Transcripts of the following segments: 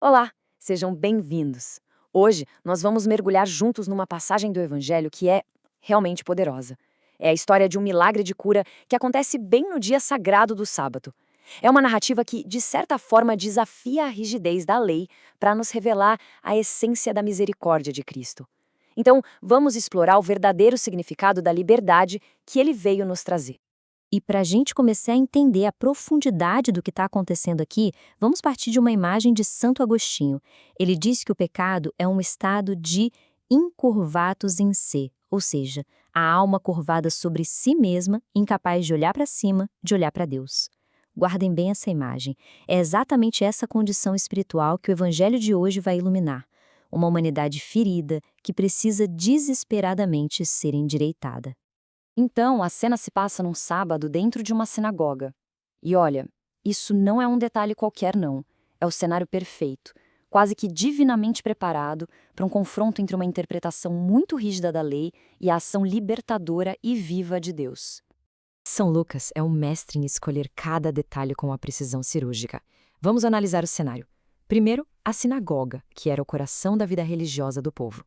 Olá, sejam bem-vindos. Hoje nós vamos mergulhar juntos numa passagem do Evangelho que é realmente poderosa. É a história de um milagre de cura que acontece bem no dia sagrado do sábado. É uma narrativa que, de certa forma, desafia a rigidez da lei para nos revelar a essência da misericórdia de Cristo. Então, vamos explorar o verdadeiro significado da liberdade que ele veio nos trazer. E para a gente começar a entender a profundidade do que está acontecendo aqui, vamos partir de uma imagem de Santo Agostinho. Ele diz que o pecado é um estado de incurvatus in se, ou seja, a alma curvada sobre si mesma, incapaz de olhar para cima, de olhar para Deus. Guardem bem essa imagem. É exatamente essa condição espiritual que o Evangelho de hoje vai iluminar. Uma humanidade ferida que precisa desesperadamente ser endireitada. Então, a cena se passa num sábado dentro de uma sinagoga. E olha, isso não é um detalhe qualquer, não. É o cenário perfeito, quase que divinamente preparado para um confronto entre uma interpretação muito rígida da lei e a ação libertadora e viva de Deus. São Lucas é um mestre em escolher cada detalhe com a precisão cirúrgica. Vamos analisar o cenário. Primeiro, a sinagoga, que era o coração da vida religiosa do povo.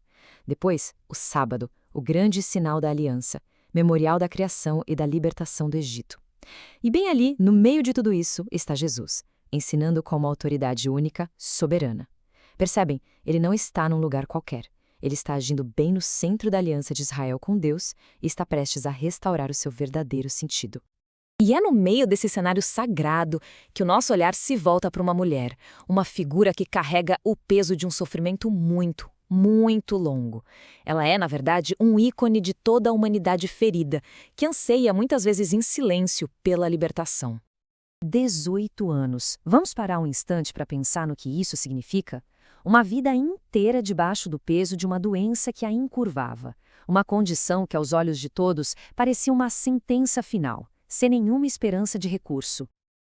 Depois, o sábado, o grande sinal da aliança, memorial da criação e da libertação do Egito. E bem ali, no meio de tudo isso, está Jesus, ensinando com uma autoridade única, soberana. Percebem? Ele não está num lugar qualquer. Ele está agindo bem no centro da aliança de Israel com Deus e está prestes a restaurar o seu verdadeiro sentido. E é no meio desse cenário sagrado que o nosso olhar se volta para uma mulher, uma figura que carrega o peso de um sofrimento muito, muito longo. Ela é, na verdade, um ícone de toda a humanidade ferida, que anseia muitas vezes em silêncio pela libertação. 18 anos. Vamos parar um instante para pensar no que isso significa? Uma vida inteira debaixo do peso de uma doença que a encurvava. Uma condição que, aos olhos de todos, parecia uma sentença final, sem nenhuma esperança de recurso.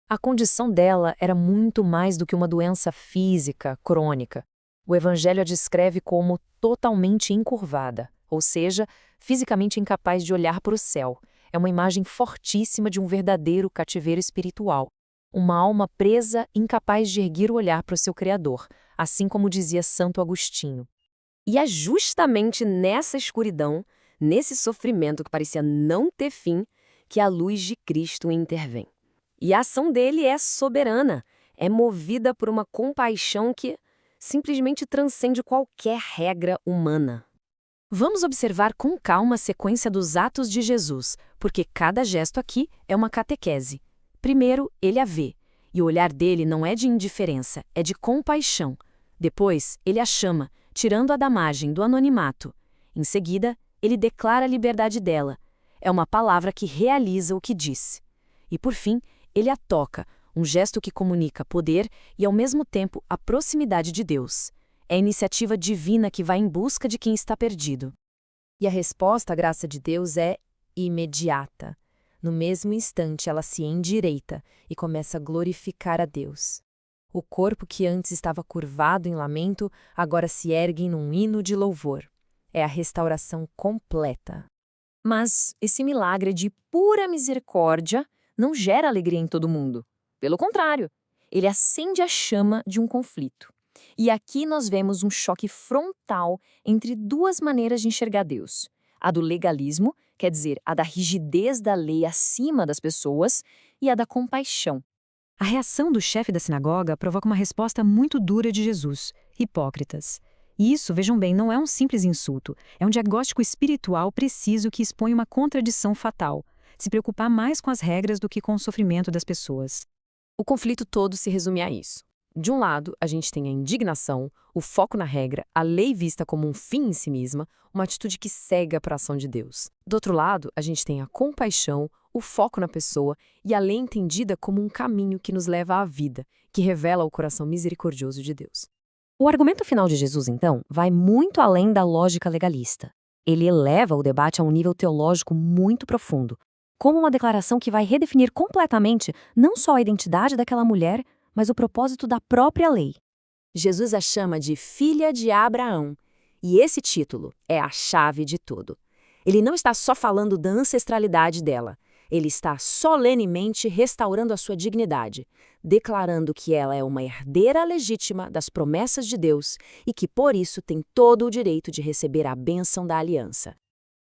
A condição dela era muito mais do que uma doença física, crônica. O Evangelho a descreve como totalmente encurvada, ou seja, fisicamente incapaz de olhar para o céu. É uma imagem fortíssima de um verdadeiro cativeiro espiritual. Uma alma presa, incapaz de erguer o olhar para o seu Criador, assim como dizia Santo Agostinho. E é justamente nessa escuridão, nesse sofrimento que parecia não ter fim, que a luz de Cristo intervém. E a ação dele é soberana, é movida por uma compaixão que simplesmente transcende qualquer regra humana. Vamos observar com calma a sequência dos atos de Jesus, porque cada gesto aqui é uma catequese. Primeiro, ele a vê, e o olhar dele não é de indiferença, é de compaixão. Depois, ele a chama, tirando-a da margem do anonimato. Em seguida, ele declara a liberdade dela. É uma palavra que realiza o que disse. E por fim, ele a toca, um gesto que comunica poder e, ao mesmo tempo, a proximidade de Deus. É a iniciativa divina que vai em busca de quem está perdido. E a resposta à graça de Deus é imediata. No mesmo instante, ela se endireita e começa a glorificar a Deus. O corpo que antes estava curvado em lamento, agora se ergue num hino de louvor. É a restauração completa. Mas esse milagre de pura misericórdia não gera alegria em todo mundo. Pelo contrário, ele acende a chama de um conflito. E aqui nós vemos um choque frontal entre duas maneiras de enxergar Deus. A do legalismo, quer dizer, a da rigidez da lei acima das pessoas, e a da compaixão. A reação do chefe da sinagoga provoca uma resposta muito dura de Jesus: hipócritas. E isso, vejam bem, não é um simples insulto, é um diagnóstico espiritual preciso que expõe uma contradição fatal: se preocupar mais com as regras do que com o sofrimento das pessoas. O conflito todo se resume a isso. De um lado, a gente tem a indignação, o foco na regra, a lei vista como um fim em si mesma, uma atitude que cega para a ação de Deus. Do outro lado, a gente tem a compaixão, o foco na pessoa e a lei entendida como um caminho que nos leva à vida, que revela o coração misericordioso de Deus. O argumento final de Jesus, então, vai muito além da lógica legalista. Ele eleva o debate a um nível teológico muito profundo, como uma declaração que vai redefinir completamente não só a identidade daquela mulher, mas o propósito da própria lei. Jesus a chama de filha de Abraão, e esse título é a chave de tudo. Ele não está só falando da ancestralidade dela, Ele está solenemente restaurando a sua dignidade, declarando que ela é uma herdeira legítima das promessas de Deus e que, por isso, tem todo o direito de receber a bênção da aliança.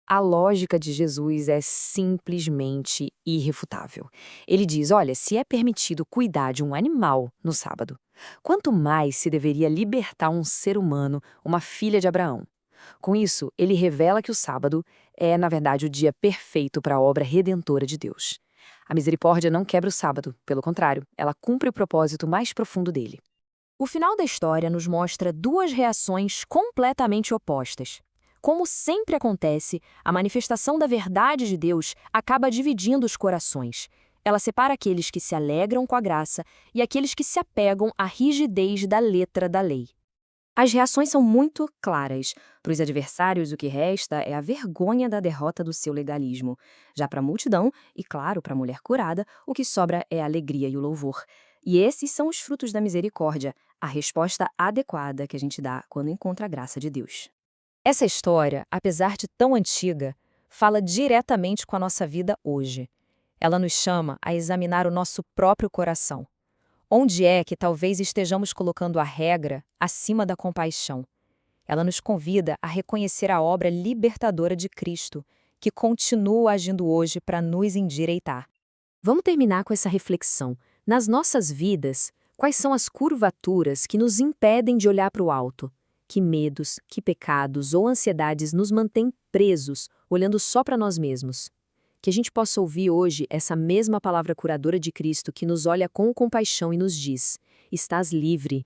A lógica de Jesus é simplesmente irrefutável. Ele diz, olha, se é permitido cuidar de um animal no sábado, quanto mais se deveria libertar um ser humano, uma filha de Abraão. Com isso, ele revela que o sábado é, na verdade, o dia perfeito para a obra redentora de Deus. A misericórdia não quebra o sábado, pelo contrário, ela cumpre o propósito mais profundo dele. O final da história nos mostra duas reações completamente opostas. Como sempre acontece, a manifestação da verdade de Deus acaba dividindo os corações. Ela separa aqueles que se alegram com a graça e aqueles que se apegam à rigidez da letra da lei. As reações são muito claras. Para os adversários, o que resta é a vergonha da derrota do seu legalismo. Já para a multidão, e claro, para a mulher curada, o que sobra é a alegria e o louvor. E esses são os frutos da misericórdia, a resposta adequada que a gente dá quando encontra a graça de Deus. Essa história, apesar de tão antiga, fala diretamente com a nossa vida hoje. Ela nos chama a examinar o nosso próprio coração. Onde é que talvez estejamos colocando a regra acima da compaixão? Ela nos convida a reconhecer a obra libertadora de Cristo, que continua agindo hoje para nos endireitar. Vamos terminar com essa reflexão. Nas nossas vidas, quais são as curvaturas que nos impedem de olhar para o alto? Que medos, que pecados ou ansiedades nos mantêm presos, olhando só para nós mesmos? Que a gente possa ouvir hoje essa mesma palavra curadora de Cristo que nos olha com compaixão e nos diz: estás livre,